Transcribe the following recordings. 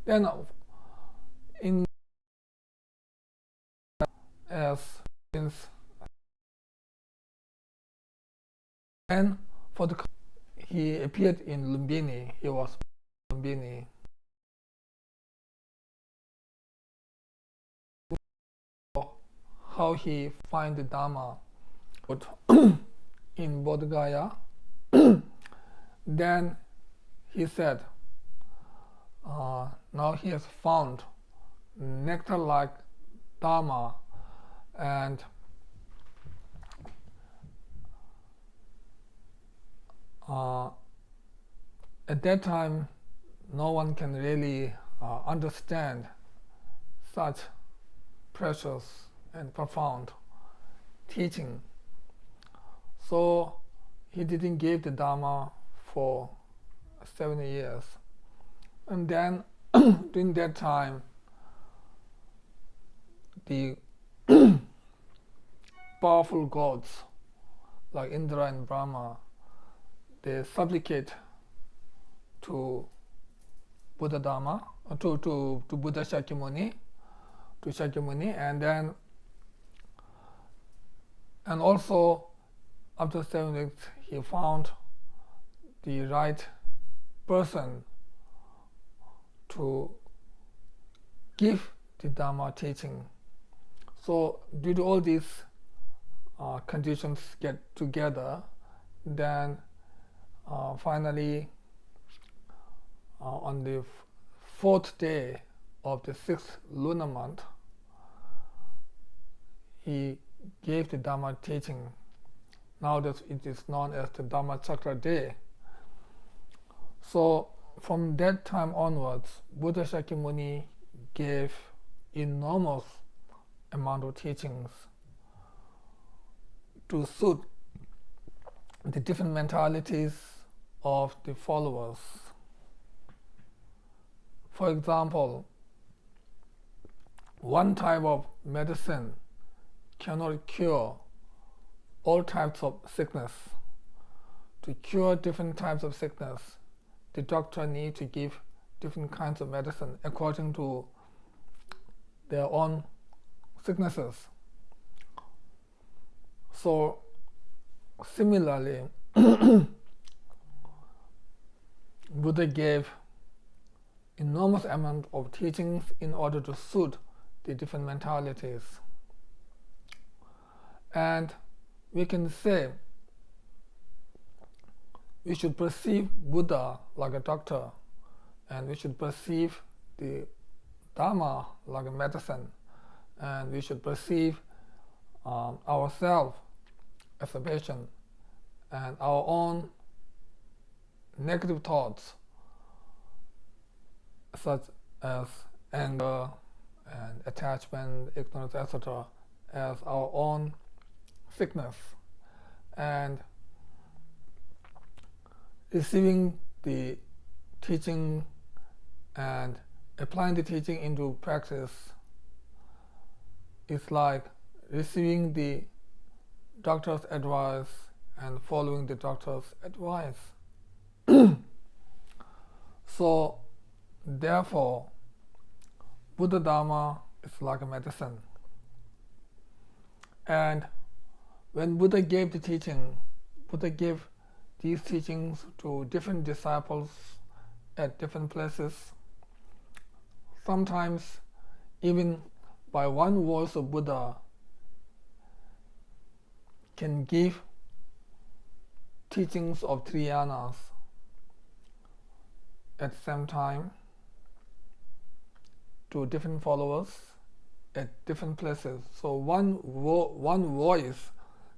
Then in as since and for the he appeared in Lumbini. He was Lumbini. How he find the Dharma in Bodh Gaya. Then he said, now he has found nectar-like Dharma, and at that time no one can really understand such precious and profound teaching. So he didn't give the Dharma for 70 years. And then during that time, the powerful gods like Indra and Brahma, they supplicate to Buddha Dharma, to Buddha Shakyamuni, and also after 7 weeks he found the right person to give the Dharma teaching. So due to all these conditions get together, then finally on the 4th day of the 6th lunar month, he gave the Dharma teaching. Now that it is known as the Dharma Chakra Day. So from that time onwards, Buddha Shakyamuni gave enormous amount of teachings to suit the different mentalities of the followers. For example, one type of medicine cannot cure all types of sickness. To cure different types of sickness, the doctor needs to give different kinds of medicine according to their own sicknesses. So similarly, Buddha gave enormous amount of teachings in order to suit the different mentalities. And we can say we should perceive Buddha like a doctor, and we should perceive the Dharma like a medicine, and we should perceive ourselves as a patient, and our own negative thoughts such as anger and attachment, ignorance, etc. as our own sickness, and receiving the teaching and applying the teaching into practice is like receiving the doctor's advice and following the doctor's advice. So therefore, Buddha Dharma is like a medicine. And when Buddha gave the teaching, Buddha gave these teachings to different disciples at different places. Sometimes even by one voice of Buddha can give teachings of three yanas at the same time to different followers at different places. So one voice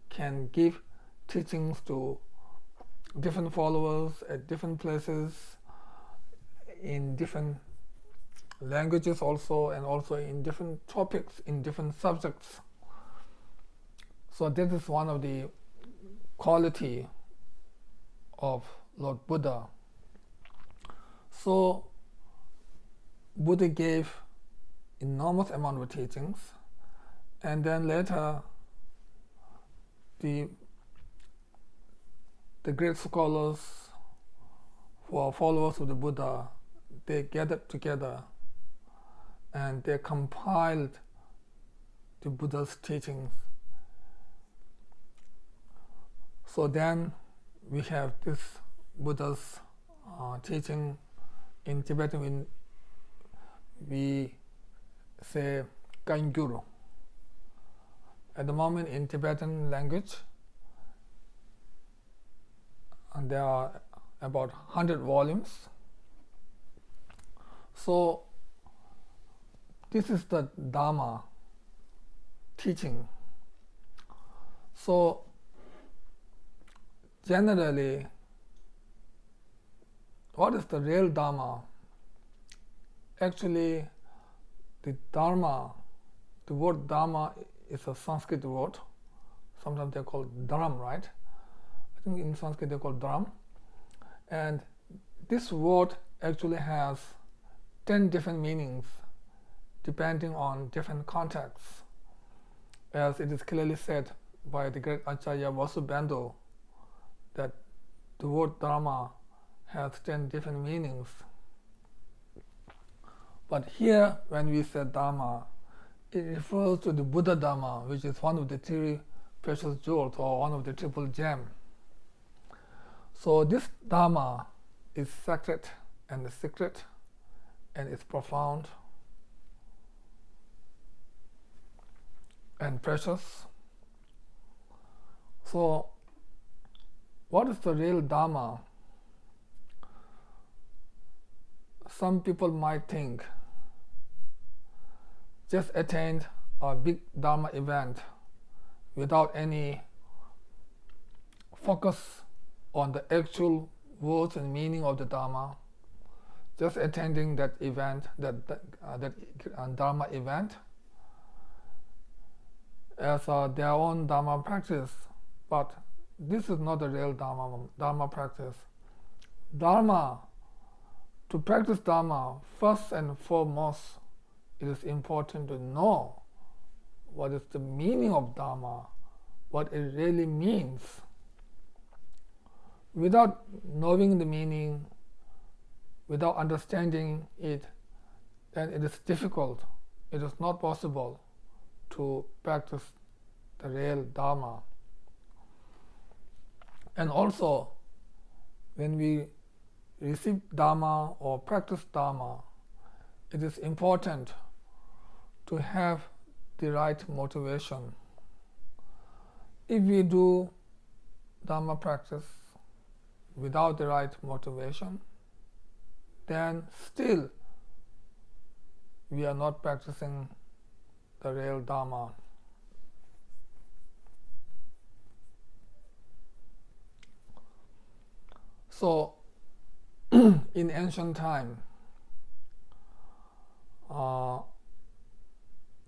can give teachings to different followers at different places in different languages also, and also in different topics, in different subjects. So this is one of the quality of Lord Buddha. So Buddha gave enormous amount of teachings, and then later the great scholars who are followers of the Buddha, they gathered together and they compiled the Buddha's teachings. So then we have this Buddha's teaching. In Tibetan we say Kangyuru. At the moment in Tibetan language, and there are about 100 volumes. So this is the Dharma teaching. So generally, what is the real Dharma? Actually, the Dharma, the word Dharma is a Sanskrit word. Sometimes they're called Dharma, right? I think in Sanskrit they're called Dharma. And this word actually has 10 different meanings depending on different contexts. As it is clearly said by the great Acharya Vasubandhu, that the word Dharma has 10 different meanings. But here, when we say Dharma, it refers to the Buddha Dharma, which is one of the three precious jewels or one of the triple gems. So this Dharma is sacred and secret, and it's profound and precious. So what is the real Dharma? Some people might think just attend a big Dharma event without any focus on the actual words and meaning of the Dharma, just attending that event, that Dharma event as their own Dharma practice. But this is not the real Dharma practice. To practice Dharma, first and foremost, it is important to know what is the meaning of Dharma, what it really means. Without knowing the meaning, without understanding it, then it is difficult, it is not possible to practice the real Dharma. And also, when we receive Dharma or practice Dharma, it is important to have the right motivation. If we do Dharma practice without the right motivation, then still we are not practicing the real Dharma. So in ancient time,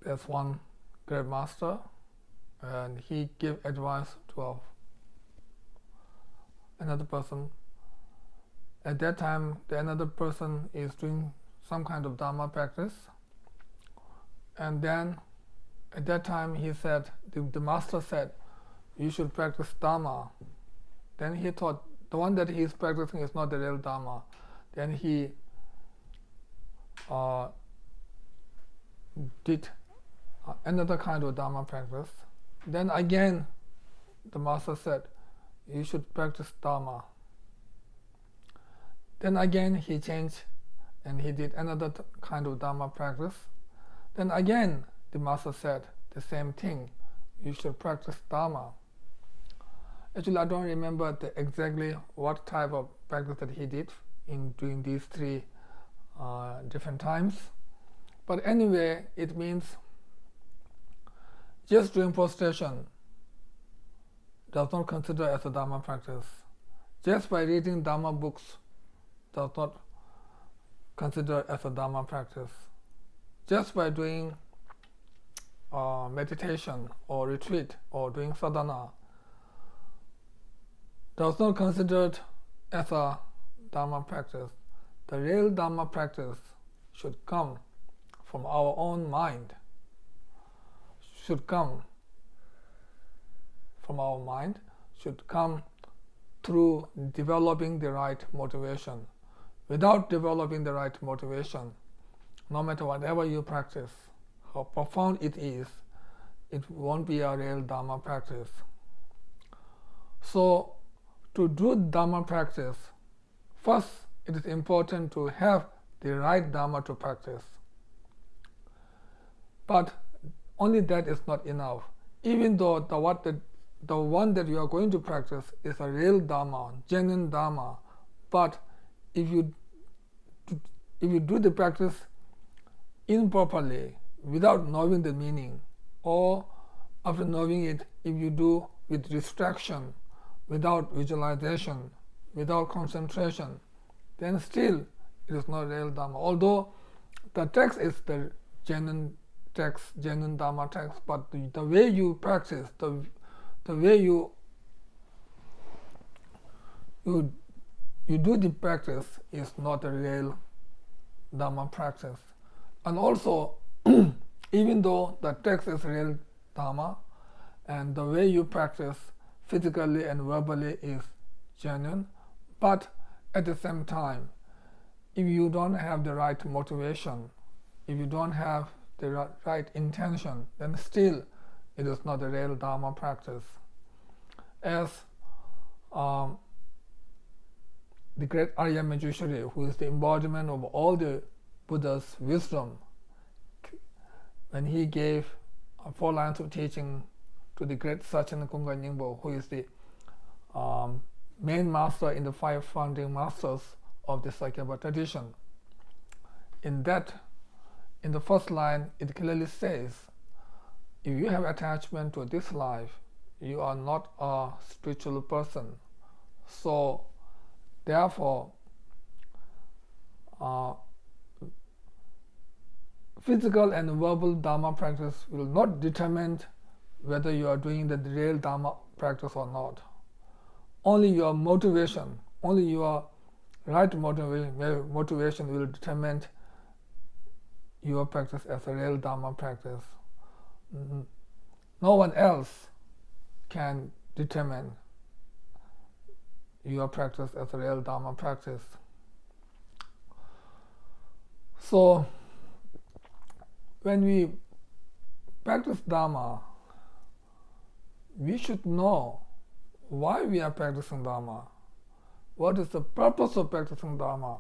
there's one great master, and he gave advice to another person. At that time, the another person is doing some kind of Dharma practice, and then at that time he said, the master said, you should practice Dharma. Then he thought the one that he is practicing is not the real Dharma. Then he did another kind of Dharma practice. Then again the master said, you should practice Dharma. Then again he changed and he did another kind of Dharma practice. Then again the master said the same thing, you should practice Dharma. Actually, I don't remember exactly what type of practice that he did in doing these three different times. But anyway, it means just doing prostration does not consider as a Dharma practice. Just by reading Dharma books does not consider as a Dharma practice. Just by doing meditation or retreat or doing sadhana does not considered as a Dharma practice. The real Dharma practice should come from our own mind, should come through developing the right motivation. Without developing the right motivation, no matter whatever you practice, how profound it is, it won't be a real Dharma practice. So to do Dharma practice, first it is important to have the right Dharma to practice. But only that is not enough. Even though the one that you are going to practice is a real Dharma, genuine Dharma, but if you do the practice improperly, without knowing the meaning, or after knowing it, if you do with distraction, without visualization, without concentration, then still it is not real Dharma. Although the text is the genuine text, genuine Dharma text, but the way you practice, the way you do the practice is not a real Dharma practice. And also, even though the text is real Dharma, and the way you practice physically and verbally is genuine, but at the same time, if you don't have the right motivation, if you don't have the right intention, then still it is not a real Dharma practice. As the great Arya Magishwari, who is the embodiment of all the Buddha's wisdom, when he gave 4 lines of teaching to the great Tsechen Kunchab Ling, who is the main master in the 5 founding masters of the Sakya tradition. In the first line, it clearly says, if you have attachment to this life, you are not a spiritual person. So, therefore, physical and verbal Dharma practice will not determine whether you are doing the real Dharma practice or not. Only your motivation, only your right motivation will determine your practice as a real Dharma practice. No one else can determine your practice as a real Dharma practice. So, when we practice Dharma, we should know why we are practicing Dharma. What is the purpose of practicing Dharma?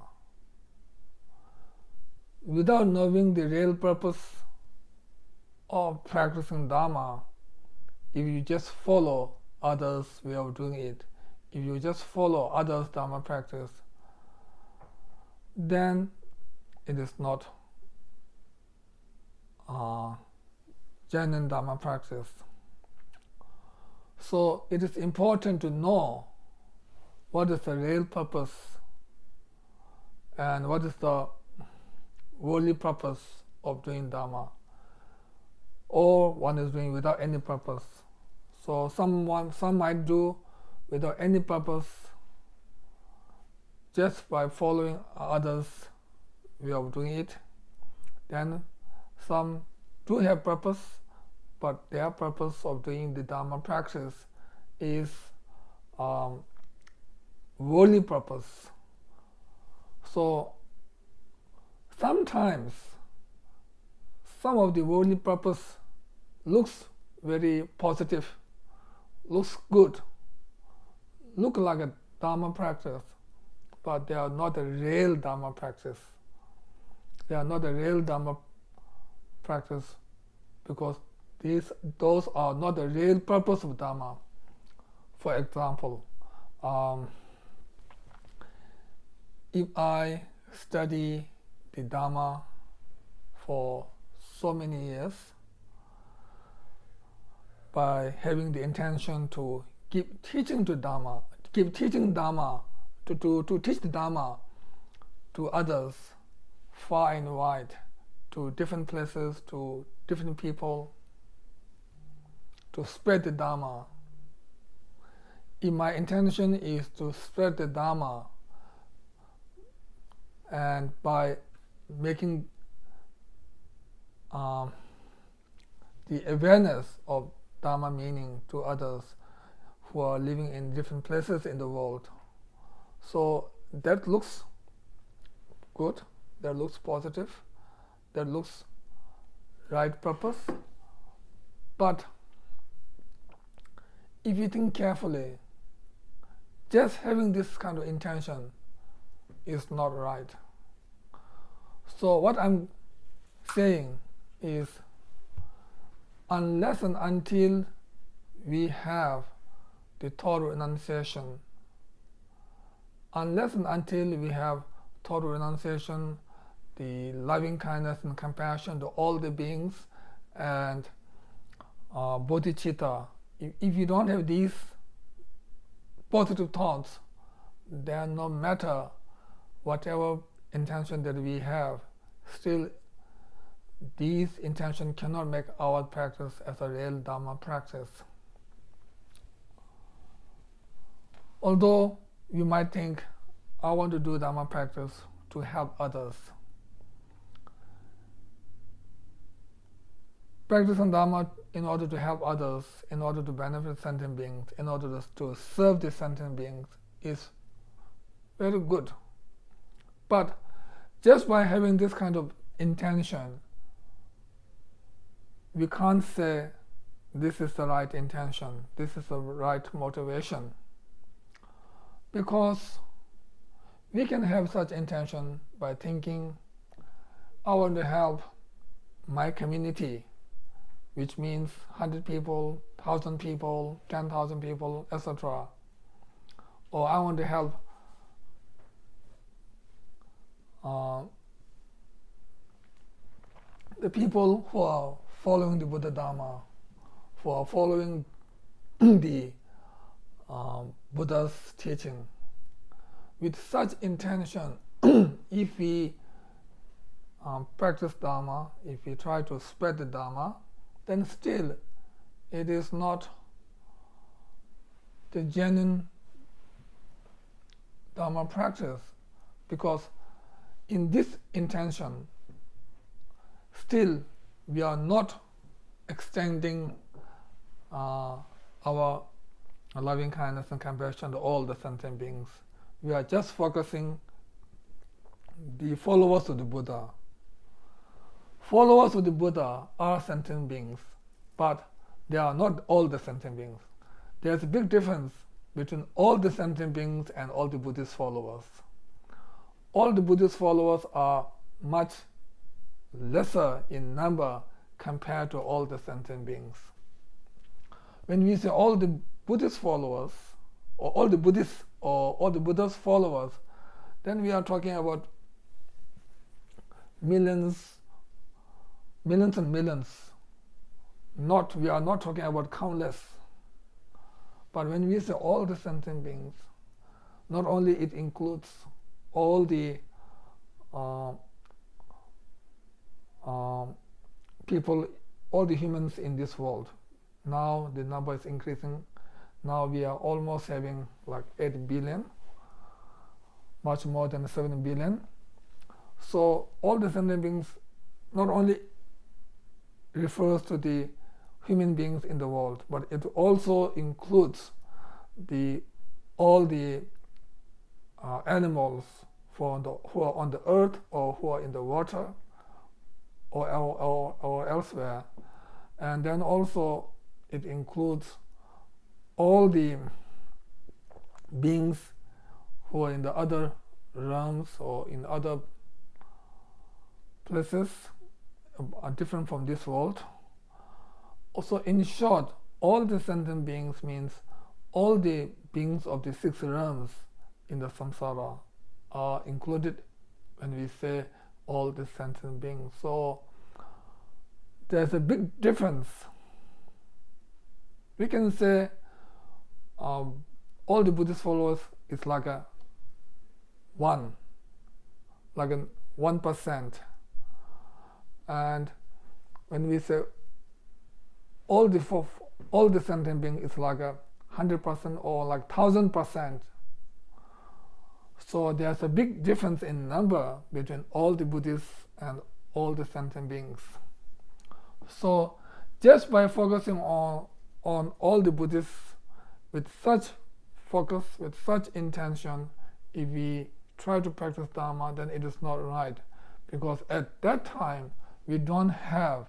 Without knowing the real purpose of practicing Dharma, if you just follow others' way of doing it, if you just follow others' Dharma practice, then it is not genuine Dharma practice. So it is important to know what is the real purpose and what is the worldly purpose of doing Dharma, or one is doing without any purpose. So some might do without any purpose, just by following others' way of doing it. Then some do have purpose, but their purpose of doing the Dharma practice is worldly purpose. So sometimes some of the worldly purpose looks very positive, looks good, look like a Dharma practice, but they are not a real Dharma practice. They are not a real Dharma practice because those are not the real purpose of Dharma. For example, if I study the Dharma for so many years, by having the intention to keep teaching Dharma, to teach the Dharma to others far and wide, to different places, to different people, to spread the Dharma. If my intention is to spread the Dharma, and by making the awareness of Dharma meaning to others who are living in different places in the world, so that looks good, that looks positive, that looks right purpose. But if you think carefully, just having this kind of intention is not right. So what I'm saying is, unless and until we have the total renunciation, unless and until we have total renunciation, the loving kindness and compassion to all the beings, and bodhicitta, if you don't have these positive thoughts, then no matter whatever intention that we have, still these intentions cannot make our practice as a real Dharma practice. Although you might think, I want to do Dharma practice to help others. Practicing Dharma in order to help others, in order to benefit sentient beings, in order to serve the sentient beings is very good. But just by having this kind of intention, we can't say this is the right intention, this is the right motivation. Because we can have such intention by thinking, I want to help my community, which means 100 people, 1,000 people, 10,000 people, etc. Or I want to help the people who are following the Buddha Dharma, who are following the Buddha's teaching. With such intention, if we practice Dharma, if we try to spread the Dharma, then still it is not the genuine Dharma practice, because in this intention, still we are not extending our loving kindness and compassion to all the sentient beings. We are just focusing the followers of the Buddha. Followers of the Buddha are sentient beings, but they are not all the sentient beings. There's a big difference between all the sentient beings and all the Buddhist followers. All the Buddhist followers are much lesser in number compared to all the sentient beings. When we say all the Buddhist followers, or all the Buddhists, or all the Buddha's followers, then we are talking about millions and millions. We are not talking about countless. But when we say all the sentient beings, not only it includes all the people, all the humans in this world. Now the number is increasing. Now we are almost having like 8 billion, much more than 7 billion. So all the sentient beings not only refers to the human beings in the world, but it also includes all the animals who are on the earth, or who are in the water, or elsewhere. And then also it includes all the beings who are in the other realms or in other places are different from this world. Also, in short, all the sentient beings means all the beings of the 6 realms in the samsara are included when we say all the sentient beings. So there's a big difference. We can say all the Buddhist followers is like a 1%. And when we say all the sentient beings is like 100% or like 1,000%. So there's a big difference in number between all the Buddhists and all the sentient beings. So just by focusing on all the Buddhists with such focus, with such intention, if we try to practice Dharma, then it is not right. Because at that time, we don't have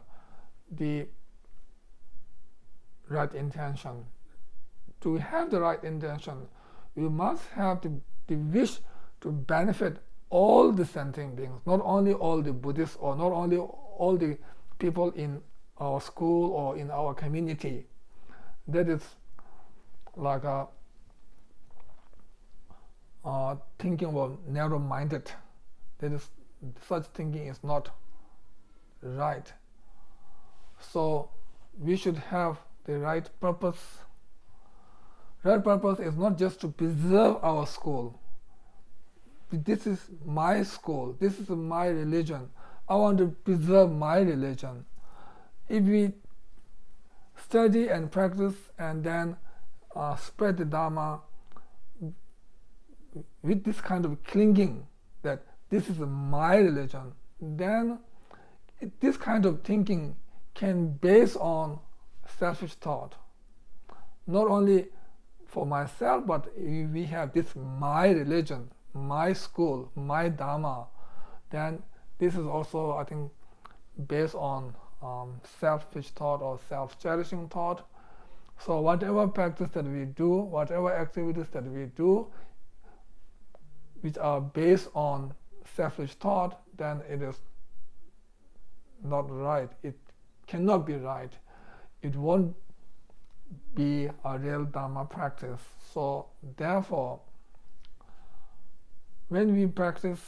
the right intention. To have the right intention, we must have the wish to benefit all the sentient beings, not only all the Buddhists or not only all the people in our school or in our community. That is like thinking about narrow-minded. That is, such thinking is not right. So we should have the right purpose. Right purpose is not just to preserve our school. This is my school. This is my religion. I want to preserve my religion. If we study and practice and then spread the Dharma with this kind of clinging that this is my religion, then this kind of thinking can base on selfish thought. Not only for myself, but we have this my religion, my school, my Dharma, then this is also, I think, based on selfish thought or self-cherishing thought. So whatever practice that we do, whatever activities that we do, which are based on selfish thought, then it is not right. It cannot be right. It won't be a real Dharma practice. So therefore, when we practice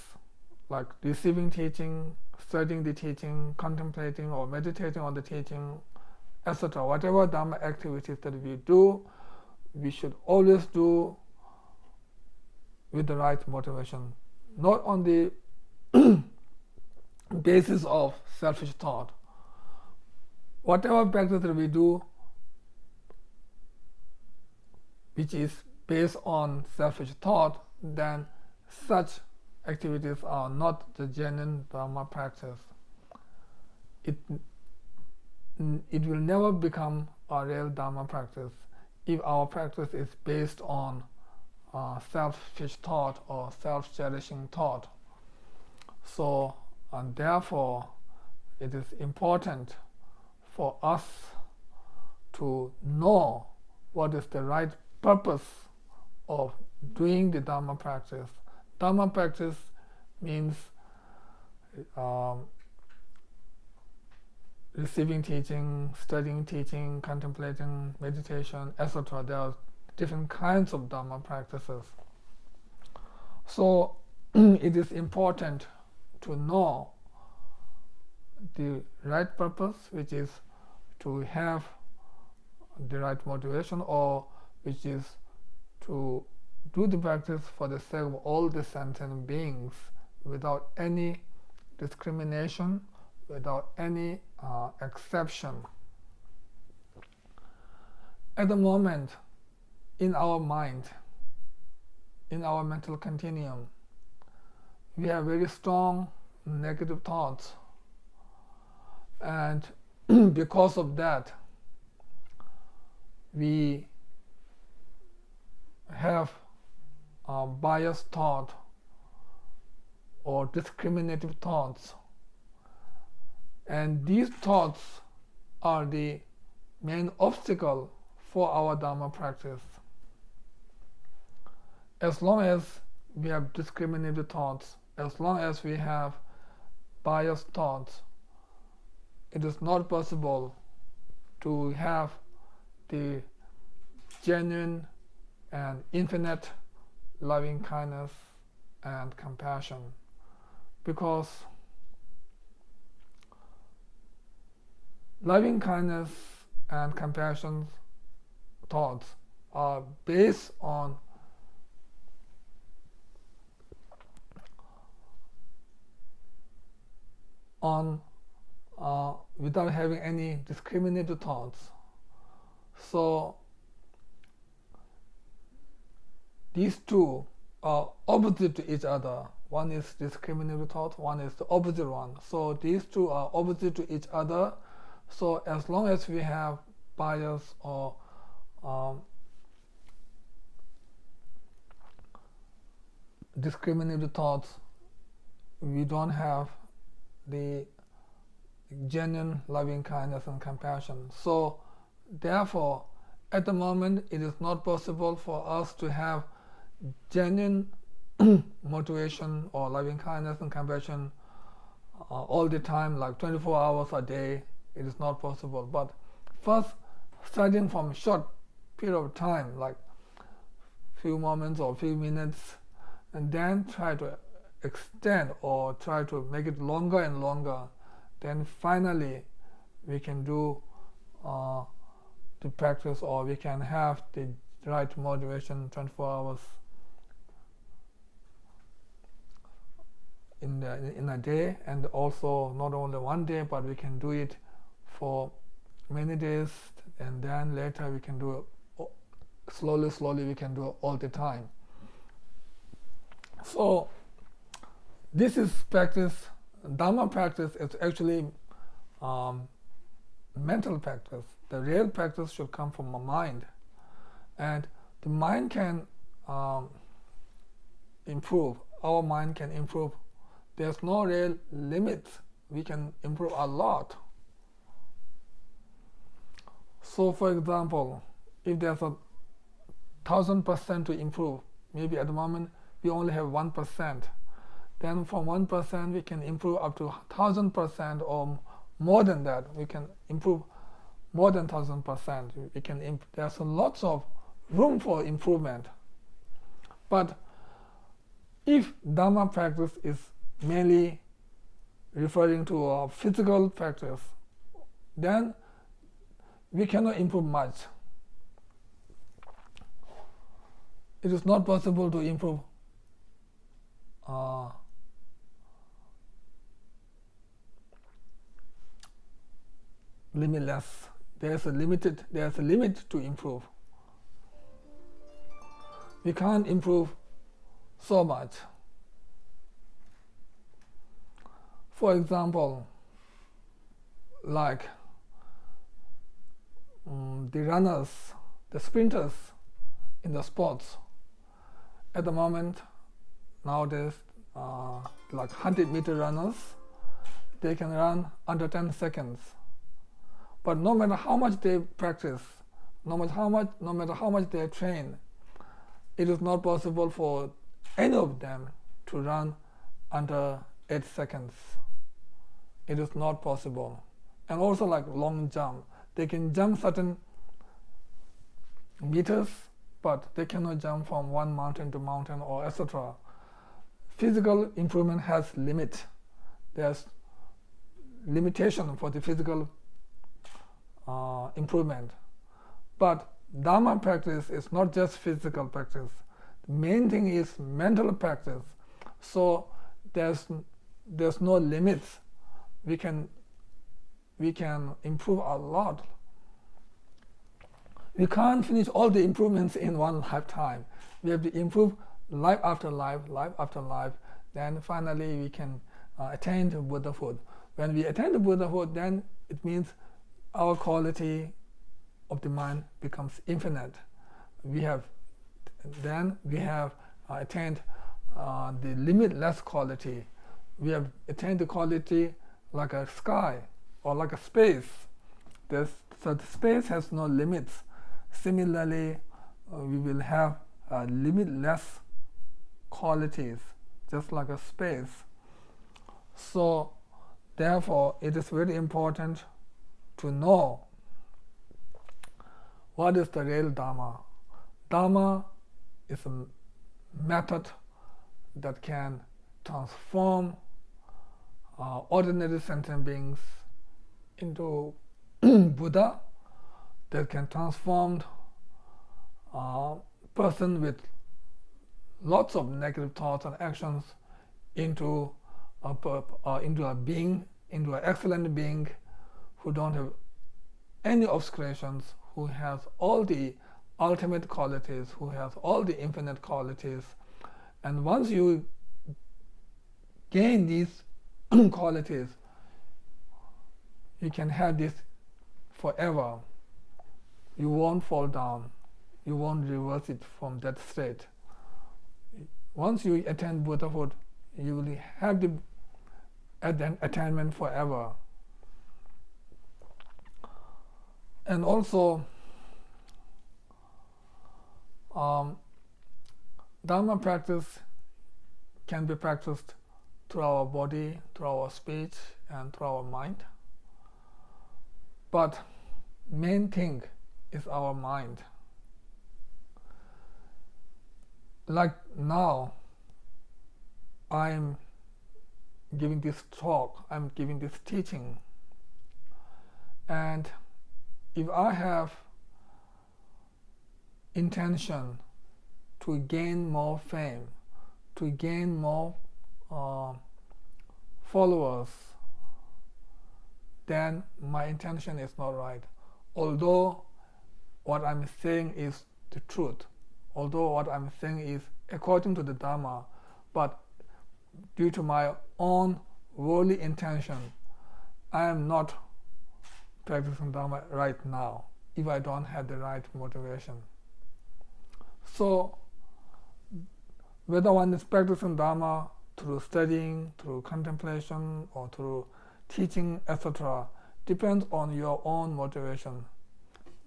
like receiving teaching, studying the teaching, contemplating or meditating on the teaching, etc., whatever Dharma activities that we do, we should always do with the right motivation, not on the basis of selfish thought. Whatever practice that we do which is based on selfish thought, then such activities are not the genuine Dharma practice. It will never become a real Dharma practice if our practice is based on selfish thought or self-cherishing thought. So, and therefore, it is important for us to know what is the right purpose of doing the Dharma practice. Dharma practice means receiving teaching, studying teaching, contemplating, meditation, etc. There are different kinds of Dharma practices. So it is important to know the right purpose, which is to have the right motivation, or which is to do the practice for the sake of all the sentient beings without any discrimination, without any exception. At the moment, in our mind, in our mental continuum, we have very strong negative thoughts, and because of that, we have biased thought or discriminative thoughts, and these thoughts are the main obstacle for our Dharma practice. As long as we have discriminative thoughts, as long as we have biased thoughts, it is not possible to have the genuine and infinite loving kindness and compassion, because loving kindness and compassion thoughts are based on without having any discriminative thoughts. So these two are opposite to each other. One is discriminative thought, one is the opposite one. So these two are opposite to each other. So as long as we have bias or discriminative thoughts, we don't have the genuine loving kindness and compassion. So therefore, at the moment, it is not possible for us to have genuine motivation or loving kindness and compassion all the time, like 24 hours a day. It is not possible. But first, starting from a short period of time, like few moments or few minutes, and then try to extend or try to make it longer and longer. Then finally, we can do the practice, or we can have the right motivation 24 hours in a day, and also not only one day, but we can do it for many days, and then later we can do it slowly we can do it all the time. So this is practice. Dharma practice is actually mental practice. The real practice should come from the mind, and the mind can improve. Our mind can improve. There's no real limit. We can improve a lot. So for example, if there's 1,000% to improve, maybe at the moment we only have 1%, then from 1% we can improve up to 1,000% or more than that. We can improve more than 1,000%. We can there's lots of room for improvement. But if Dharma practice is mainly referring to a physical practice, then we cannot improve much. It is not possible to improve limitless. There's a limit to improve. We can't improve so much. For example, like the runners, the sprinters in the sports. At the moment, nowadays, like 100-meter runners, they can run under 10 seconds. But no matter how much they practice, no matter how much they train, it is not possible for any of them to run under 8 seconds. It is not possible. And also like long jump, they can jump certain meters, but they cannot jump from one mountain to mountain or etc. Physical improvement has limit. There's limitation for the physical improvement. But Dharma practice is not just physical practice. The main thing is mental practice. So there's no limits. We can improve a lot. We can't finish all the improvements in one lifetime. We have to improve life after life, then finally we can attain to Buddhahood. When we attain to Buddhahood, then it means our quality of the mind becomes infinite. We have attained the limitless quality. We have attained the quality like a sky or like a space. So the space has no limits. Similarly, we will have limitless qualities, just like a space. So therefore, it is very important to know what is the real Dharma. Dharma is a method that can transform ordinary sentient beings into Buddha, that can transform a person with lots of negative thoughts and actions into a being, into an excellent being who don't have any obscurations, who has all the ultimate qualities, who has all the infinite qualities. And once you gain these qualities, you can have this forever. You won't fall down. You won't reverse it from that state. Once you attain Buddhahood, you will have the attainment forever. And also, Dharma practice can be practiced through our body, through our speech, and through our mind. But main thing is our mind. Like now, I'm giving this talk, I'm giving this teaching, and if I have intention to gain more fame, to gain more followers, then my intention is not right. Although what I'm saying is the truth, although what I'm saying is according to the Dharma, but due to my own worldly intention, I am not practicing Dharma right now if I don't have the right motivation. So whether one is practicing Dharma through studying, through contemplation, or through teaching, etc., depends on your own motivation.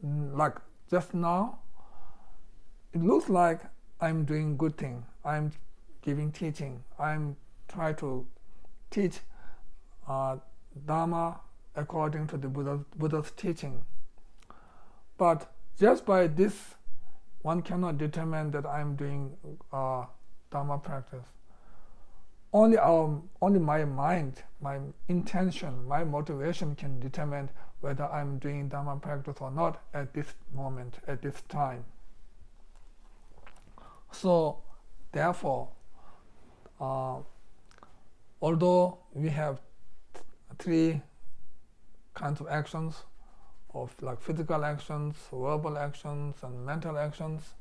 Like just now, it looks like I'm doing good thing. I'm giving teaching. I'm trying to teach Dharma according to the Buddha's teaching. But just by this, one cannot determine that I'm doing Dharma practice. Only my mind, my intention, my motivation can determine whether I'm doing Dharma practice or not at this moment, at this time. So, therefore, although we have three kinds of actions, of like physical actions, verbal actions, and mental actions,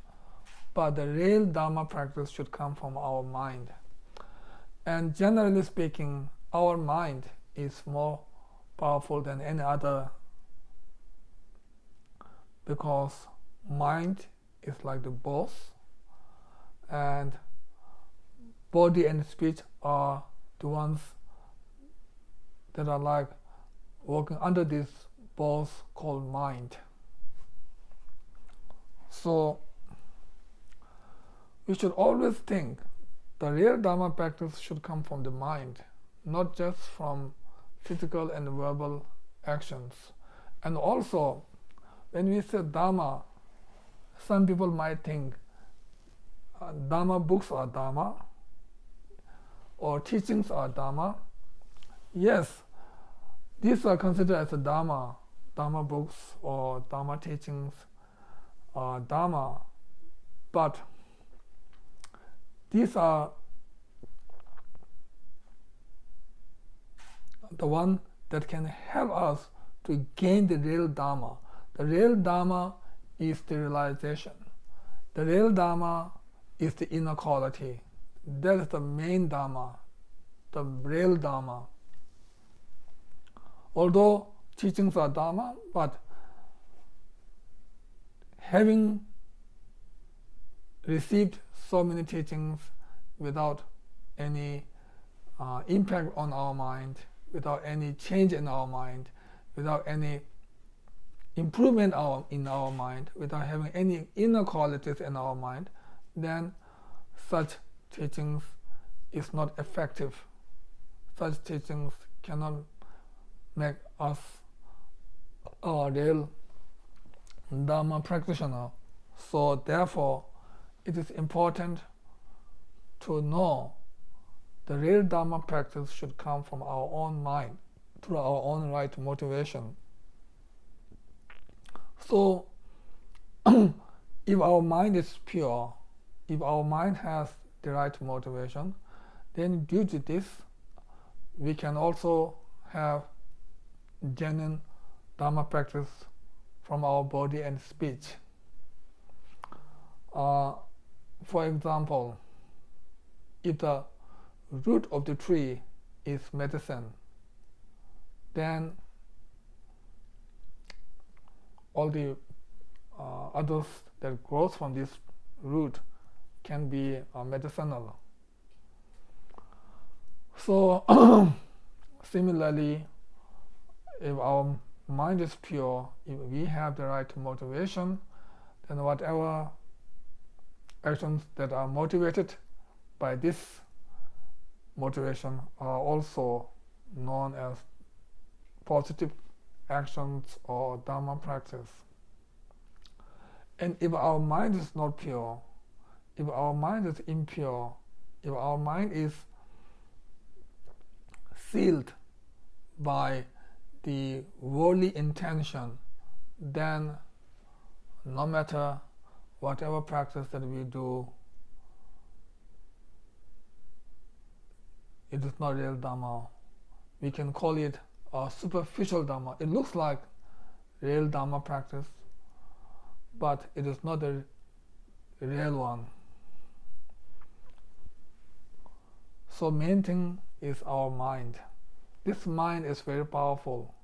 but the real Dharma practice should come from our mind. And generally speaking, our mind is more powerful than any other, because mind is like the boss, and body and speech are the ones that are like working under this boss called mind. So we should always think the real Dharma practice should come from the mind, not just from physical and verbal actions. And also, when we say Dharma, some people might think Dharma books are Dharma, or teachings are Dharma. Yes, these are considered as a Dharma books or Dharma teachings are Dharma, but these are the one that can help us to gain the real Dharma. The real Dharma is the realization. The real Dharma is the inner quality. That is the main Dharma, the real Dharma. Although teachings are Dharma, but having received so many teachings without any impact on our mind, without any change in our mind, without any improvement in our mind, without having any inner qualities in our mind, then such teachings is not effective. Such teachings cannot make us a real Dharma practitioner. So therefore, it is important to know the real Dharma practice should come from our own mind, through our own right motivation. So if our mind is pure, if our mind has the right motivation, then due to this, we can also have genuine Dharma practice from our body and speech. For example, if the root of the tree is medicine, then all the others that grows from this root can be medicinal. So similarly, if our mind is pure, if we have the right motivation, then whatever actions that are motivated by this motivation are also known as positive actions or Dharma practice. And if our mind is not pure, if our mind is impure, if our mind is sealed by the worldly intention, then no matter whatever practice that we do, it is not real Dharma. We can call it a superficial Dharma. It looks like real Dharma practice, but it is not a real one. So main thing is our mind. This mind is very powerful.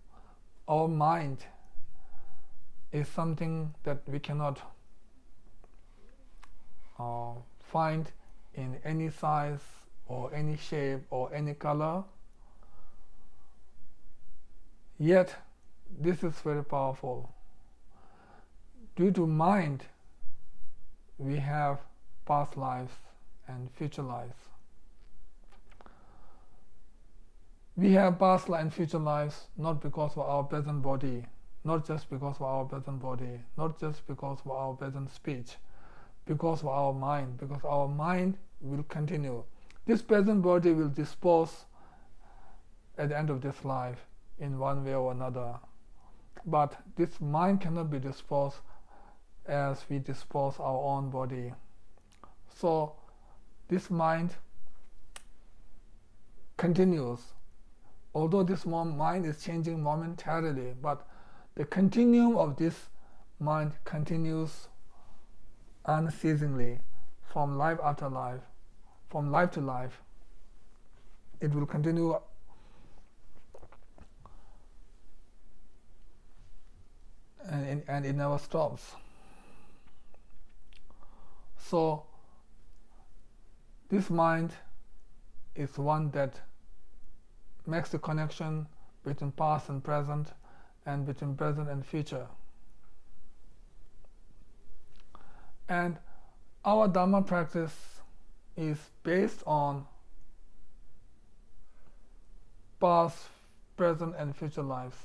Our mind is something that we cannot find in any size or any shape or any color. Yet this is very powerful. Due to mind, we have past lives and future lives. We have past life and future lives not because of our present body, not just because of our present body, not just because of our present speech, because of our mind, because our mind will continue. This present body will dispose at the end of this life in one way or another. But this mind cannot be disposed as we dispose our own body. So this mind continues. Although this mind is changing momentarily, but the continuum of this mind continues unceasingly from life after life, from life to life. It will continue and it never stops. So this mind is one that makes the connection between past and present, and between present and future. And our Dharma practice is based on past, present, and future lives.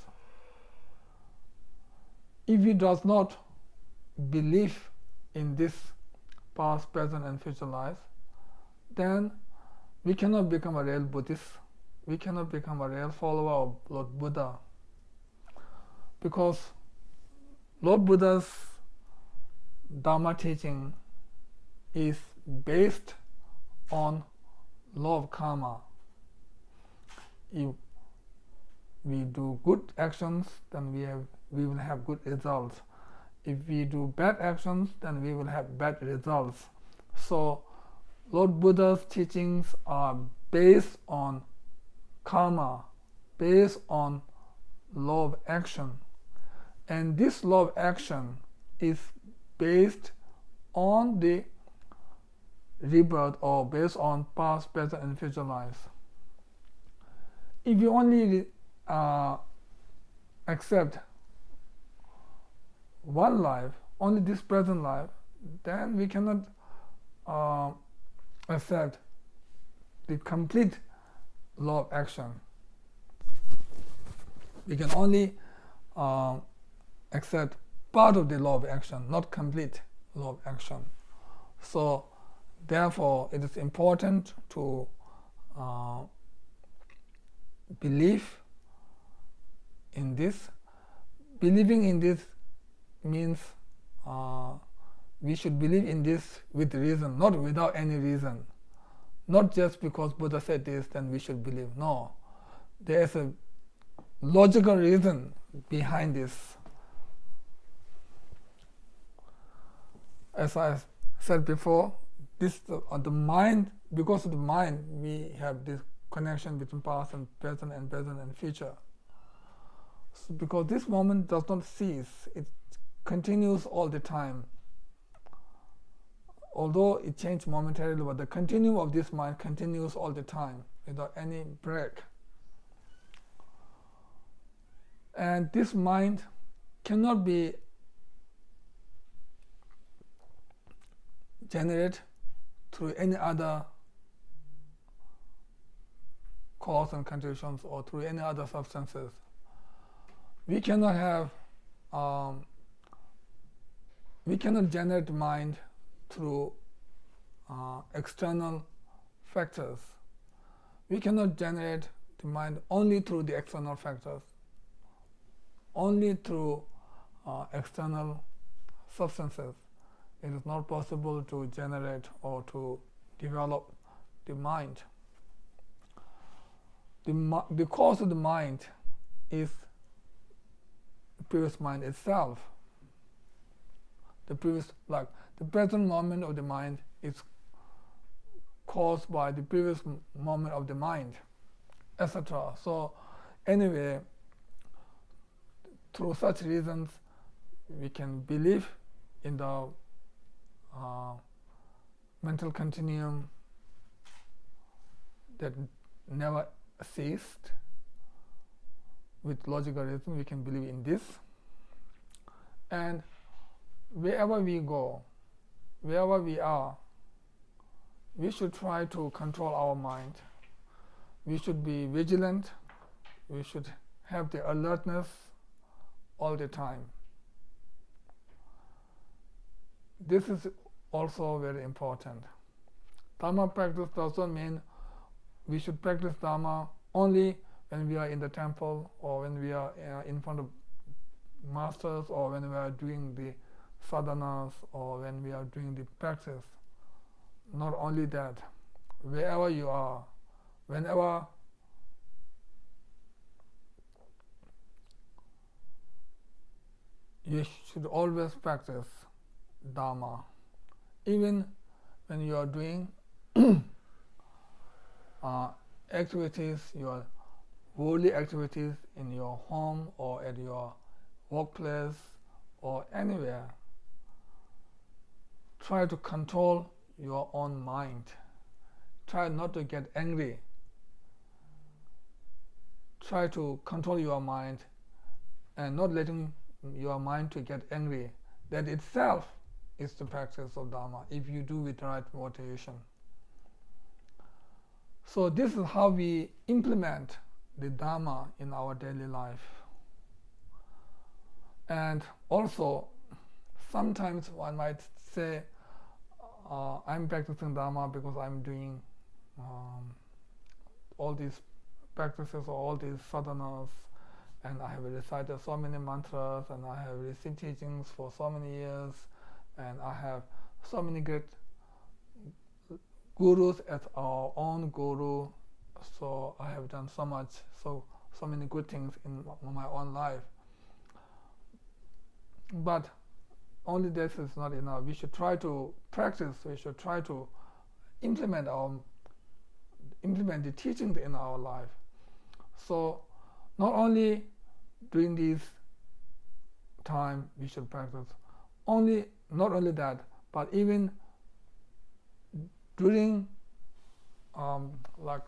If we does not believe in this past, present, and future lives, then we cannot become a real Buddhist. We cannot become a real follower of Lord Buddha, because Lord Buddha's Dharma teaching is based on law of karma. If we do good actions, then we will have good results. If we do bad actions, then we will have bad results. So Lord Buddha's teachings are based on karma, based on law of action. And this law of action is based on the rebirth, or based on past, present, and future lives. If you only accept one life, only this present life, then we cannot accept the complete law of action. We can only accept part of the law of action, not complete law of action. So therefore it is important to believe in this. Believing in this means we should believe in this with reason, not without any reason. Not just because Buddha said this, then we should believe. No, there is a logical reason behind this. As I said before, the mind, because of the mind, we have this connection between past and present and future. So because this moment does not cease, it continues all the time. Although it changed momentarily, but the continuum of this mind continues all the time without any break. And this mind cannot be generated through any other cause and conditions or through any other substances. We cannot have we cannot generate mind through external factors. We cannot generate the mind only through the external factors, only through external substances. It is not possible to generate or to develop the mind. The cause of the mind is the previous mind itself. The present moment of the mind is caused by the previous moment of the mind, etc. So anyway, through such reasons, we can believe in the mental continuum that never ceased. With logical reason, we can believe in this. And wherever we go, wherever we are, we should try to control our mind. We should be vigilant. We should have the alertness all the time. This is also very important. Dharma practice does not mean we should practice Dharma only when we are in the temple or when we are in front of masters or when we are doing the sadhanas or when we are doing the practice. Not only that, wherever you are, whenever you should always practice Dharma, even when you are doing activities, your worldly activities in your home or at your workplace or anywhere. Try to control your own mind. Try not to get angry. Try to control your mind and not letting your mind to get angry. That itself is the practice of Dharma if you do with the right motivation. So this is how we implement the Dharma in our daily life. And also, sometimes one might say, I'm practicing Dharma because I'm doing all these practices or all these sadhanas, and I have recited so many mantras, and I have received teachings for so many years, and I have so many great gurus as our own guru, so I have done so much, so many good things in my own life. But only this is not enough. We should try to practice. We should try to implement the teachings in our life. So not only during this time we should practice. Not only that, but even during like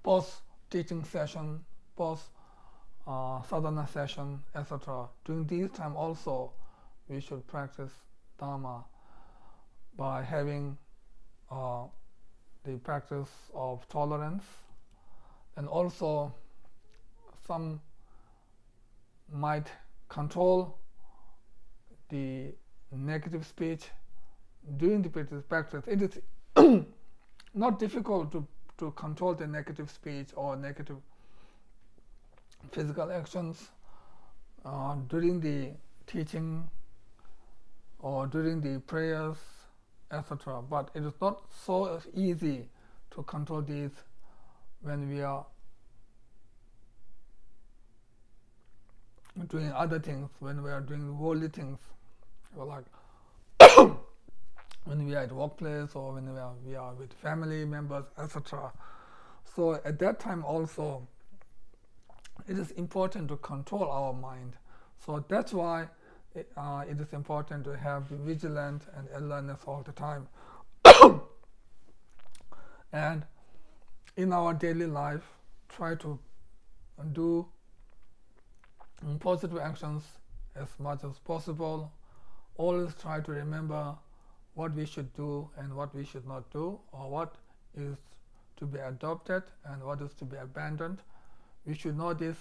post-teaching session, post-sadhana session, etc. During this time also, we should practice Dharma by having the practice of tolerance, and also some might control the negative speech during the practice. It is not difficult to control the negative speech or negative physical actions during the teaching or during the prayers, etc. But it is not so easy to control these when we are doing other things, when we are doing worldly things, or like when we are at workplace or when we are with family members, etc. So at that time also, it is important to control our mind. So that's why it is important to have vigilant and alertness all the time. And in our daily life, try to do positive actions as much as possible. Always try to remember what we should do and what we should not do, or what is to be adopted and what is to be abandoned. We should know this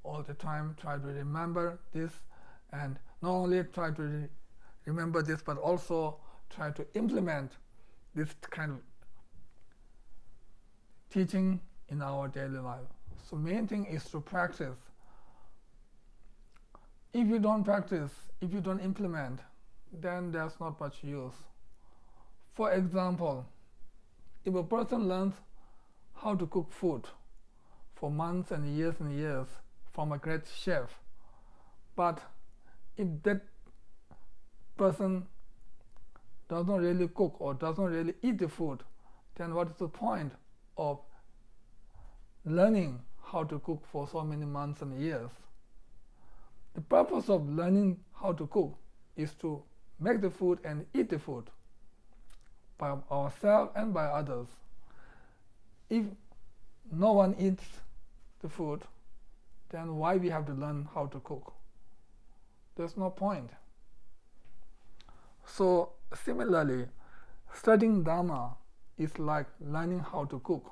all the time, try to remember this, and not only try to remember this, but also try to implement this kind of teaching in our daily life. So main thing is to practice. If you don't practice, if you don't implement, then there's not much use. For example, if a person learns how to cook food for months and years from a great chef, but if that person doesn't really cook or doesn't really eat the food, then what is the point of learning how to cook for so many months and years? The purpose of learning how to cook is to make the food and eat the food by ourselves and by others. If no one eats the food, then why we have to learn how to cook? There's no point. So similarly, studying Dharma is like learning how to cook.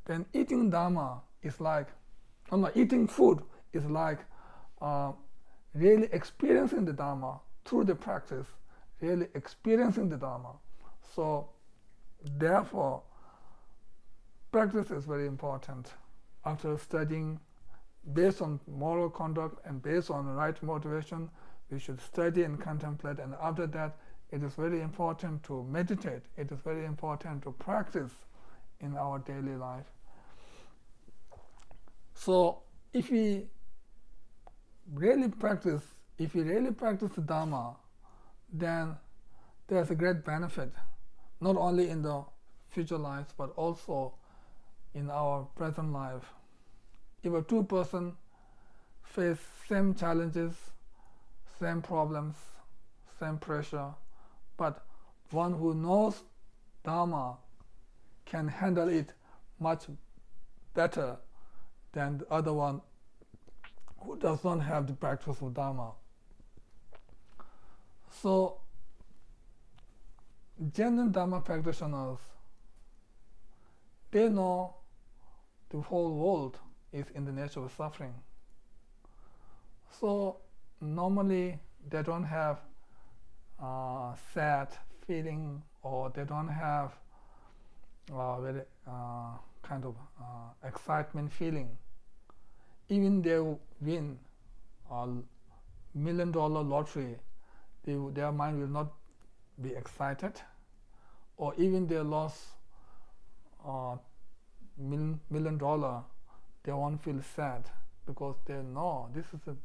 Then eating Dharma is like, eating food is like really experiencing the Dharma through the practice, really experiencing the Dharma. So therefore, practice is very important. After studying, based on moral conduct and based on right motivation, we should study and contemplate, and after that, it is very important to meditate. It is very important to practice in our daily life. So if we really practice the Dharma, then there's a great benefit, not only in the future lives, but also in our present life. If a two person face same challenges, same problems, same pressure, but one who knows Dharma can handle it much better than the other one who does not have the practice of Dharma. So genuine Dharma practitioners, they know the whole world is in the nature of suffering. So normally they don't have sad feeling, or they don't have very kind of excitement feeling. Even they win $1 million lottery, their mind will not be excited, or even they lost $1 million, they won't feel sad, because they know this is the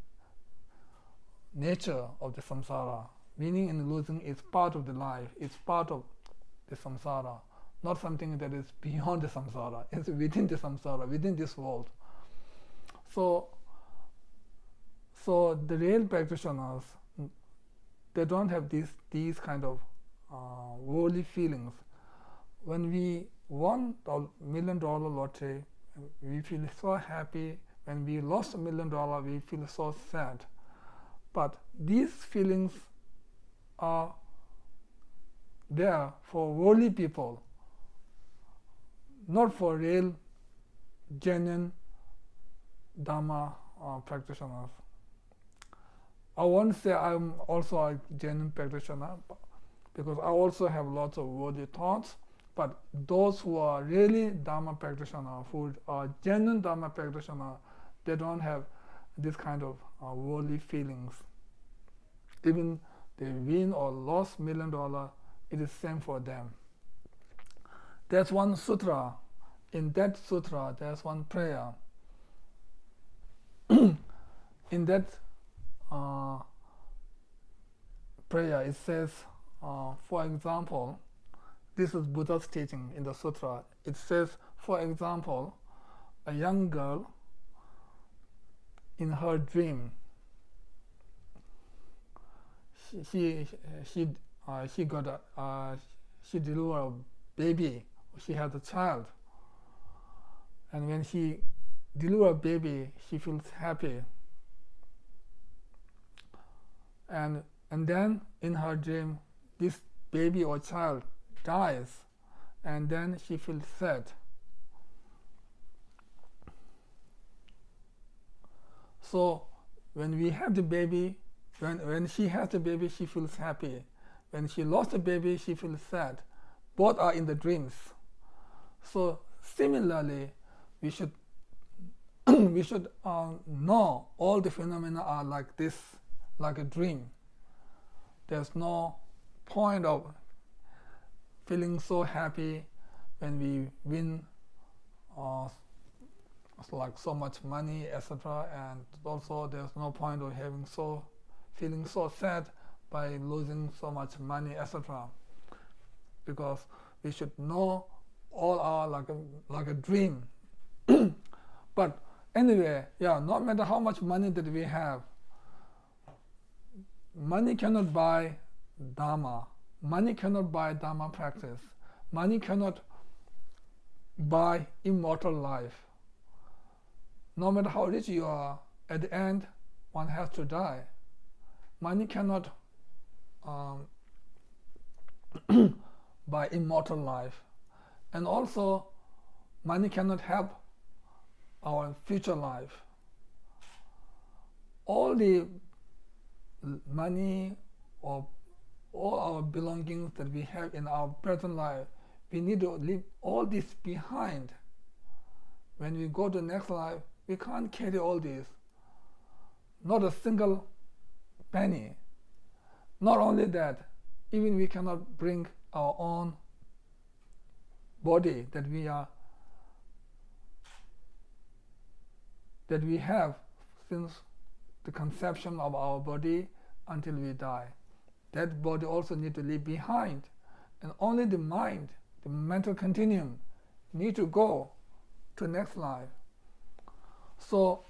nature of the samsara. Winning and losing is part of the life, it's part of the samsara, not something that is beyond the samsara. It's within the samsara, within this world. So the real practitioners, they don't have these kind of worldly feelings. When we won $1 million lottery, we feel so happy. When we lost $1 million, we feel so sad. But these feelings are there for worldly people, not for real, genuine Dharma practitioners. I won't say I'm also a genuine practitioner, because I also have lots of worldly thoughts, but those who are really Dharma practitioners, who are genuine Dharma practitioners, they don't have this kind of worldly feelings. Even they win or lost $1 million, it is same for them. There's one sutra. In that sutra, there's one prayer. In that prayer, it says, for example, this is Buddha's teaching in the sutra. It says, for example, a young girl in her dream, she delivered a baby. She had a child, and when she delivered a baby, she feels happy. and then in her dream this baby or child dies, and then she feels sad. So when we have the baby, when she has the baby, she feels happy. When she lost the baby, she feels sad. Both are in the dreams. So similarly, we should we should know all the phenomena are like this, like a dream. There's no point of feeling so happy when we win like so much money, etc. And also there's no point of feeling so sad by losing so much money, etc. Because we should know all are like a dream. But anyway, yeah, no matter how much money that we have, money cannot buy Dharma. Money cannot buy Dharma practice. Money cannot buy immortal life. No matter how rich you are, at the end, one has to die. Money cannot buy immortal life. And also, money cannot help our future life. All the money or all our belongings that we have in our present life, we need to leave all this behind. When we go to the next life, we can't carry all this. Not a single penny. Not only that, even we cannot bring our own body that we have since the conception of our body until we die. That body also need to leave behind, and only the mind, the mental continuum, need to go to next life. So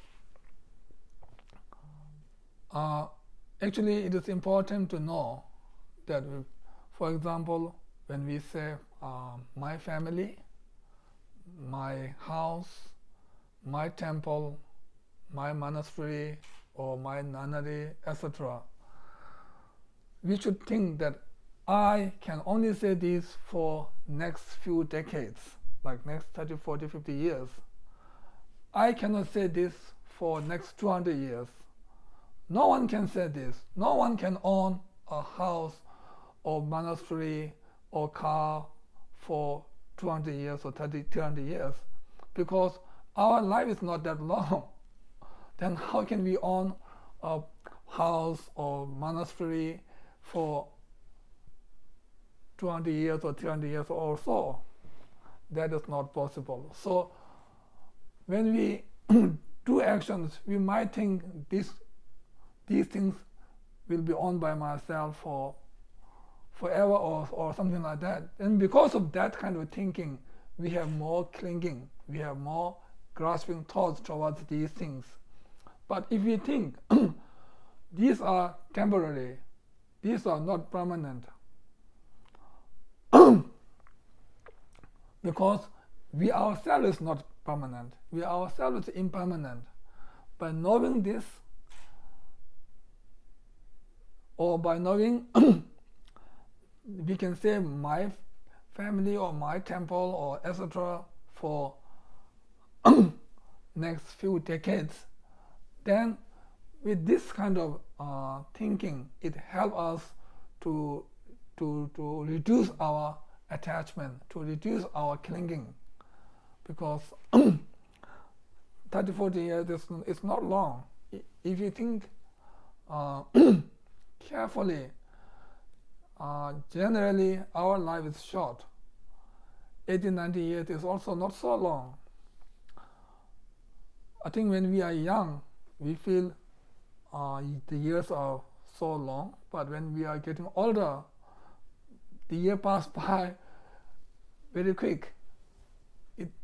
actually it is important to know that, for example, when we say my family, my house, my temple, my monastery, or my nunnery, etc., we should think that I can only say this for next few decades, like next 30, 40, 50 years. I cannot say this for next 200 years. No one can say this. No one can own a house or monastery or car for 200 years or 30, 200 years, because our life is not that long. Then how can we own a house or monastery for 200 years or 300 years or so? That is not possible. So when we do actions, we might think these things will be owned by myself for forever or something like that. And because of that kind of thinking, we have more clinging, we have more grasping thoughts towards these things. But if we think these are temporary, these are not permanent, because we ourselves is not permanent, we ourselves is impermanent. By knowing this, or by knowing we can say my family or my temple or etc. for next few decades, then with this kind of thinking, it helps us to reduce our attachment, to reduce our clinging, because 30, 40 years is not long. If you think carefully, generally our life is short. 80, 90 years is also not so long. I think when we are young, we feel the years are so long, but when we are getting older, the year passes by very quick.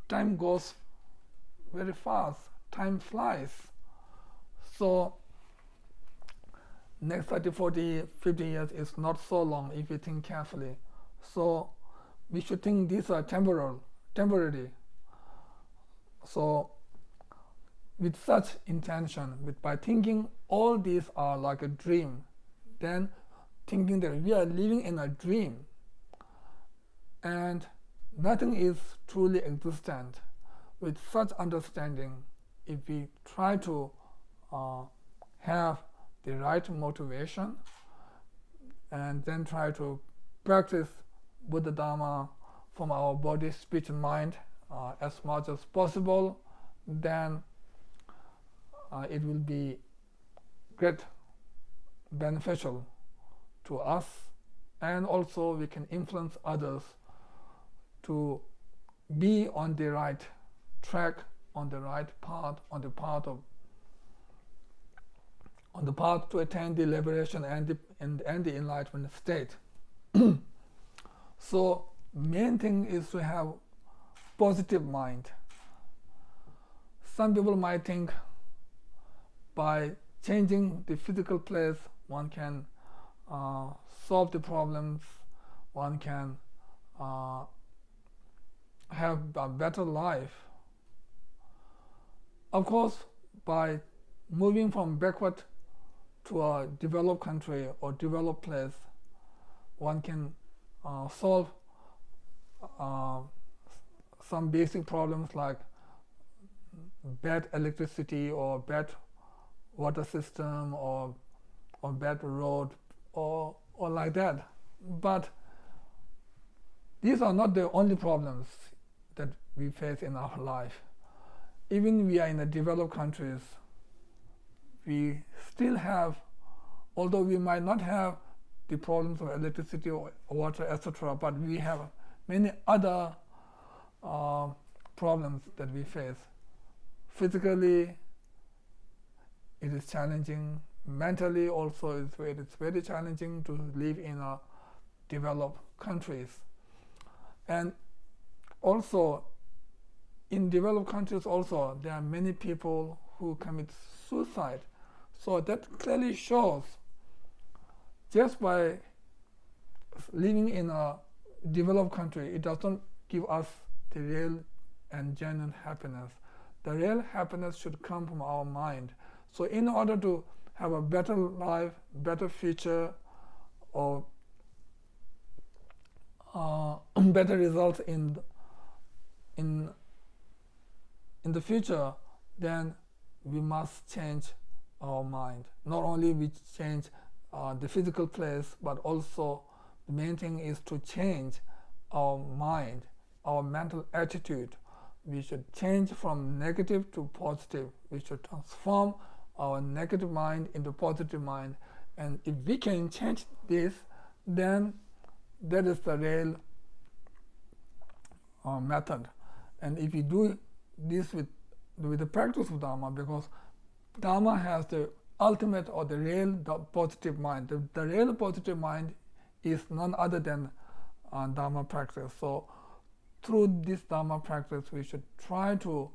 Time goes very fast, time flies. So next 30, 40, 50 years is not so long if you think carefully. So we should think these are temporary. So with such intention, by thinking all these are like a dream, then thinking that we are living in a dream and nothing is truly existent. With such understanding, if we try to have the right motivation and then try to practice Buddha Dharma from our body, speech, and mind as much as possible, then it will be great beneficial to us, and also we can influence others to be on the right track, on the right path, on the path to attain the liberation and the enlightenment state. So main thing is to have positive mind. Some people might think by changing the physical place one can solve the problems, one can have a better life. Of course, by moving from backward to a developed country or developed place, one can solve some basic problems like bad electricity or bad water system or bad road or like that. But these are not the only problems that we face in our life. Even we are in the developed countries, we still have, although we might not have the problems of electricity or water, etc., but we have many other problems that we face. Physically, it is challenging. Mentally also, it's very challenging to live in developed countries. And also, in developed countries also, there are many people who commit suicide. So that clearly shows just by living in a developed country, it doesn't give us the real and genuine happiness. The real happiness should come from our mind. So in order to have a better life, better future, or better results in the future, then we must change our mind. Not only we change the physical place, but also the main thing is to change our mind, our mental attitude. We should change from negative to positive. We should transform our negative mind into positive mind. And if we can change this, then that is the real method. And if we do this with the practice of Dharma, because Dharma has the ultimate or the real positive mind. The real positive mind is none other than Dharma practice. So through this Dharma practice, we should try to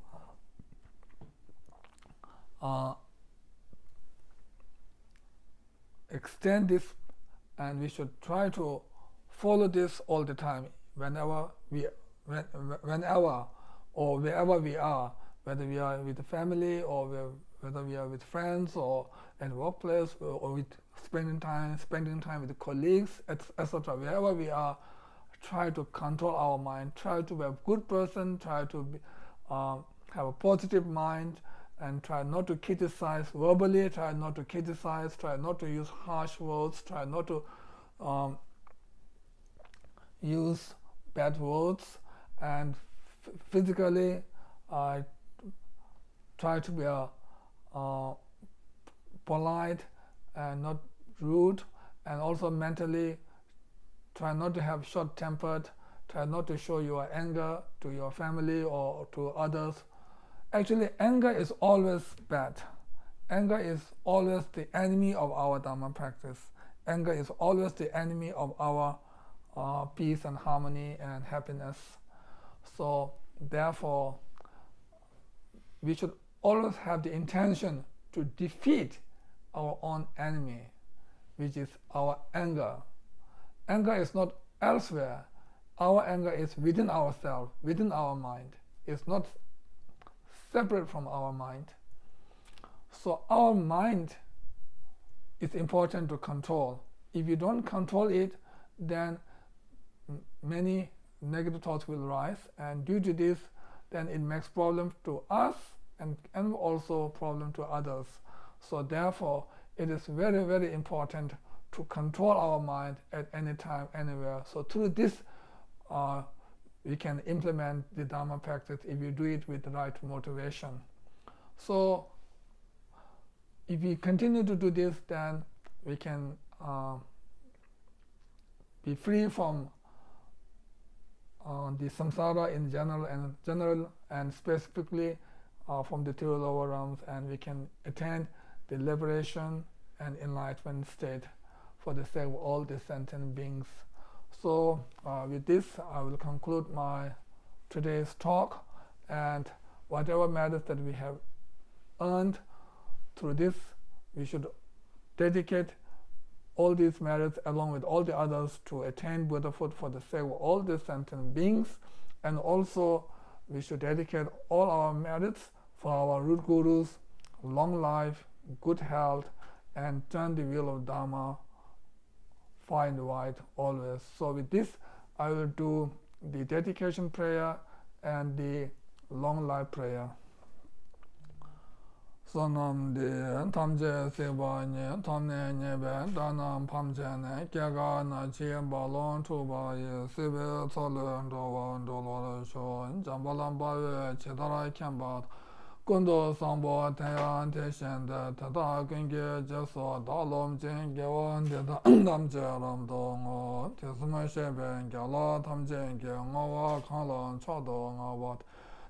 extend this, and we should try to follow this all the time, whenever or wherever we are, whether we are with the family or whether we are with friends or at workplace or with spending time with the colleagues, etc. Wherever we are, try to control our mind, try to be a good person, try to have a positive mind, and try not to criticize verbally, try not to criticize, try not to use harsh words, try not to use bad words, and physically try to be polite and not rude, and also mentally try not to have short-tempered, try not to show your anger to your family or to others. Actually, anger is always bad. Anger is always the enemy of our Dharma practice. Anger is always the enemy of our peace and harmony and happiness. So therefore, we should always have the intention to defeat our own enemy, which is our anger. Anger is not elsewhere. Our anger is within ourselves, within our mind. It's not separate from our mind. So our mind it's important to control. If you don't control it, then many negative thoughts will rise, and due to this, then it makes problems to us and also problem to others. So therefore, it is very, very important to control our mind at any time, anywhere. So through this, we can implement the Dharma practice if you do it with the right motivation. So if we continue to do this, then we can be free from the samsara in general and specifically from the two lower realms, and we can attain the liberation and enlightenment state for the sake of all the sentient beings. So with this, I will conclude my today's talk, and whatever matters that we have earned through this, we should dedicate all these merits along with all the others to attain Buddhahood for the sake of all the sentient beings. And also we should dedicate all our merits for our root gurus, long life, good health, and turn the wheel of Dharma far and wide always. So with this, I will do the dedication prayer and the long life prayer. Sonam de tamje sebanye tamne nyebe danam pamjene kega na chi balon tuba ye sebe tole ndo ndo sho jambalam ba chedara kemba kondo sambo tayan te shende tada genge jeso dalom jenge wan de damje ram do tesma shebe gala tamje ge ngawa khala chado ngawa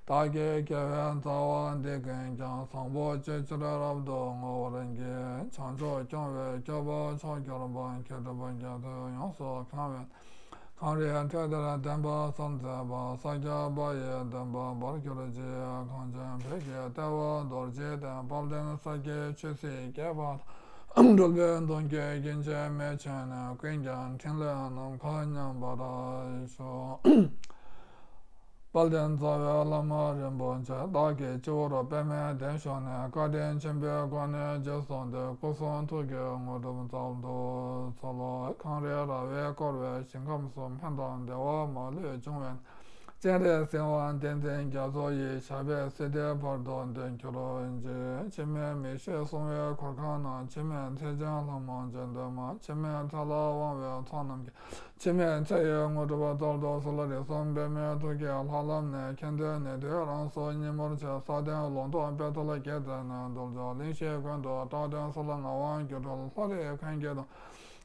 다게 개변 자원 대근 장 상보 제출하람도 오른게 창조 정외 교보 초결번 교도번 교도 영소 가면 강리한 태들한 담보 선자바 사자바에 담보 벌교르지 강전 백에 대원 돌제단 범된 사계 최세 개발 돌변 동계 gen제 매천아 굉장天量能 관념 받아서 Balden Zava Lama Rinpoche, Dagi Chora Beme Denshone, Guardian Chimbe Guane Jason de Kuson Tuge, Modum Zaldo Solo, Kanriera, Vekorve, Shinkamsum, Pendan, Dewa, Mali, Jungwen, Jende Senwan, Denten, Gazoyi, Shabe, Sede, Pardon, Denkuro, Inji, Chime, Mishe, Sumwe, Korkana, Chime, Tejan, Lamon, Jendema, Chime, Tala, Wanwe, Tanam, Chime, Teye, Moduba, Doldo, Solari, Sombe, Tuge, Alhalam, Kende, Nede, So, Nimorcha, Saden, Londo, Betala, Gedan, Doldo, Linshe, Gundo, Daden, Solan, Awan, Gudol, Hori, Kangedo,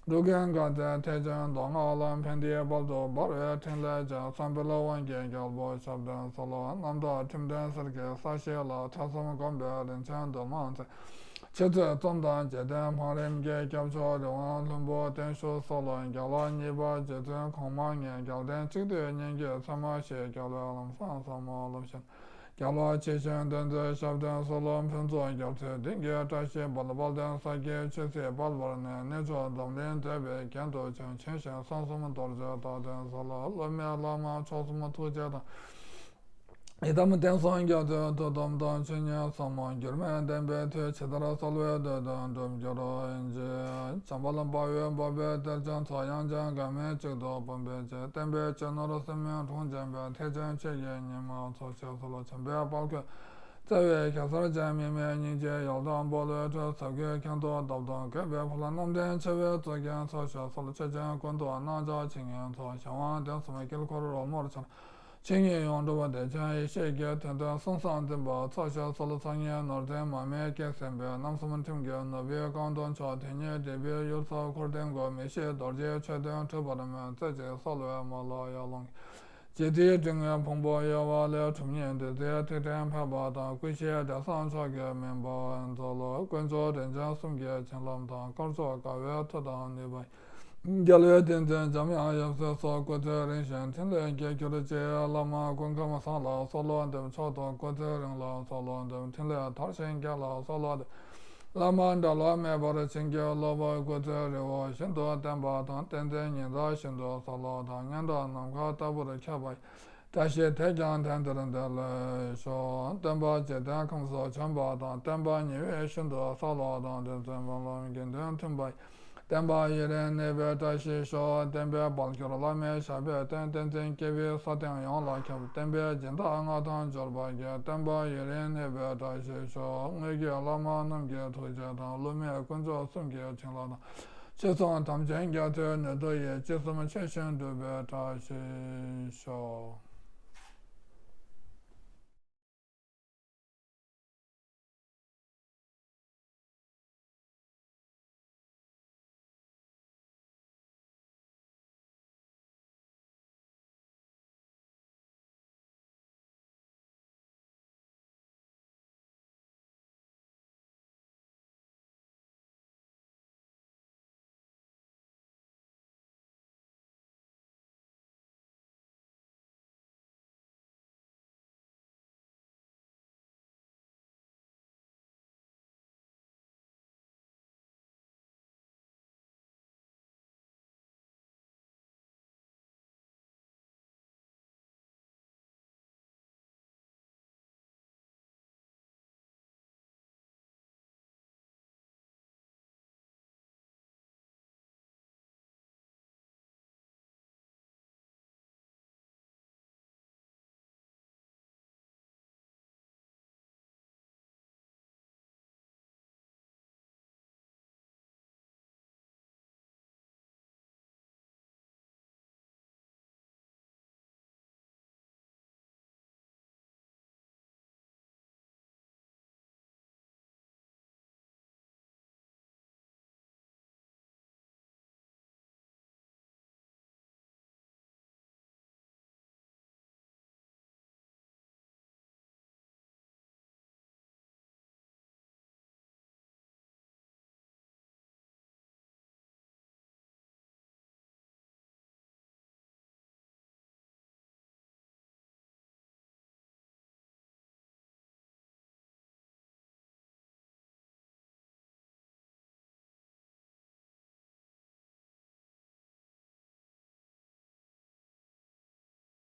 Dugan Gada, Tejan, Dong, Alam, Pendia, Baldo, Barre, Tenleja, Sambela, Wange, Galbo, Shabdan, Solo, Namda, Timdan, Serge, Sashela, Tasam, Gombe, and Chandel, Mount, Chete, Tondan, Jedam, Harim, Gay, Capture, the one, Lumbo, Tensho, Solo, and Galan, Niba, Jetan, Komang, and Galdan, Chide, Ninja, Samashi, Galam, San, Samo, Gala Chechen, Dende, Shabdan, Solom, Penzo, and Galte, Dingia, Tashi, Balabaldan, Sage, Chese, Balvarne, Nejo, Domlin, Debe, Gento, Chen, Chenshan, Sansum, Dorja, Dadan, Sala, Lamia, Lama, Chosuma, Tujada. Idam Denson, Gado, Dodom, Don, Chenya, Samon, German, Dembe, Chedara, Salwe, Dodon, Dom, Joro, and Chambalan, Bayo, Babe, Dejan, Toyan, Jan, Game, Chegdo, Bombe, Dembe, General Semen, Tunjamba, Tejan, Cheyan, Yama, Social Solo, Chambea, Balka, Teve, Casar, Jam, Ninja, Yaldan, Bolo, Sage, Canto, Dobdon, Gabe, Planam, Den, Cheve, Togan, Social Solo, Chejan, Kondo, Naja, Chingan, Toshawan, Dance, Michael Corro, Morton. Chingy Yondoba de Chan, Shake, Tenda, Sonsan, Dimba, Tasha, Solosanya, Northern, Mame, Kessembe, Namsuman Timga, Novia, Gondon, Chotenya, Debia, Yusa, Cordengo, Mishe, Dorje, Chedan, Tubadam, Teje, Solwa, Malaya Long. Jedi, Jinga, Pombo, Yawa, Lea, Tumien, the Titan, Pabata, Quisha, the Sanchaga, Member, and Zolo, Gwenzo, and Jasumga, Chenlam, Corso, Gavia, Tadan, Nibai. Galway Dinton, Jamia, Yamsa, Quater, and Tender, Gakulje, Lama, Gunkama Sala, Solo, and the Choto, Quater, and La, Solo, and the Tiller, Tarshan Gala, Solo, Lama, and the Lame, Borachinga, Lova, Quater, Shindo, Damba, Tenten, and Shindo, Solo, Yanda, Namkata, Buddha Chabai, 다시 대장 단들은들 소 담바 제단 공소 전바당 담바 니외 신도 살로당 전방로 견던 tum바 담바 이런 네베 다시 소 담바 발교라메 샤베 땡땡땡 개비 사당 양라 켜 담바 진다 ang아당 절바게 담바 이런 네베 다시 소 내게 라마 남게 도자당 로메 군조 숨게 청라다 제송 담쟁 곁에 너도에 제송은 최신도 베 다시 소